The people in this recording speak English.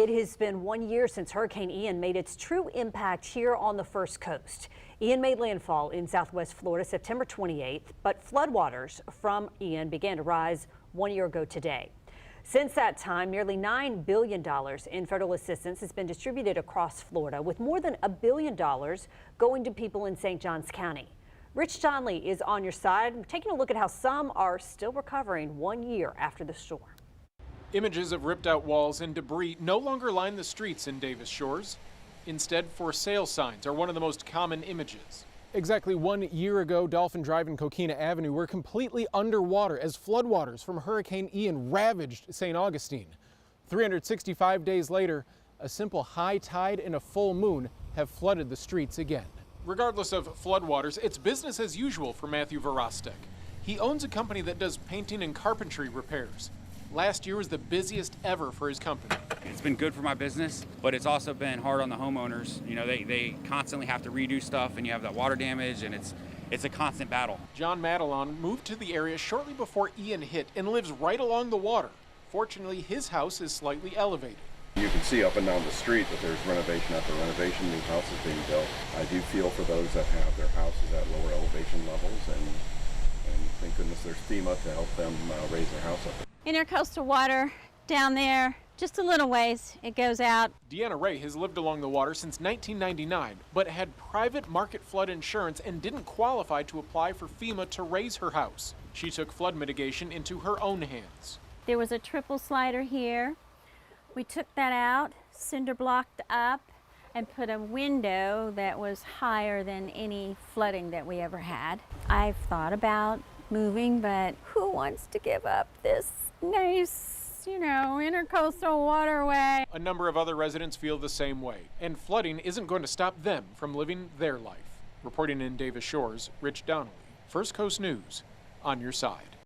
It has been 1 year since Hurricane Ian made its true impact here on the First Coast. Ian made landfall in southwest Florida September 28th, but floodwaters from Ian began to rise 1 year ago today. Since that time, nearly $9 billion in federal assistance has been distributed across Florida, with more than $1 billion going to people in St. Johns County. Rich Donnelly is on your side, taking a look at how some are still recovering 1 year after the storm. Images of ripped out walls and debris no longer line the streets in Davis Shores. Instead, for sale signs are one of the most common images. Exactly 1 year ago, Dolphin Drive and Coquina Avenue were completely underwater as floodwaters from Hurricane Ian ravaged St. Augustine. 365 days later, a simple high tide and a full moon have flooded the streets again. Regardless of floodwaters, it's business as usual for Matthew Verostek. He owns a company that does painting and carpentry repairs. Last year was the busiest ever for his company. It's been good for my business, but it's also been hard on the homeowners. You know, they constantly have to redo stuff, and you have that water damage, and it's a constant battle. John Madelon moved to the area shortly before Ian hit and lives right along the water. Fortunately, his house is slightly elevated. You can see up and down the street that there's renovation after renovation, new houses being built. I do feel for those that have their houses at lower elevation levels, and thank goodness there's FEMA to help them raise their house up. Intercoastal water down there, just a little ways, it goes out. Deanna Ray has lived along the water since 1999, but had private market flood insurance and didn't qualify to apply for FEMA to raise her house. She took flood mitigation into her own hands. There was a triple slider here. We took that out, cinder blocked up, and put a window that was higher than any flooding that we ever had. I've thought about moving, but who wants to give up this nice, intercoastal waterway? A number of other residents feel the same way, and flooding isn't going to stop them from living their life. Reporting in Davis Shores, Rich Donnelly, First Coast News, on your side.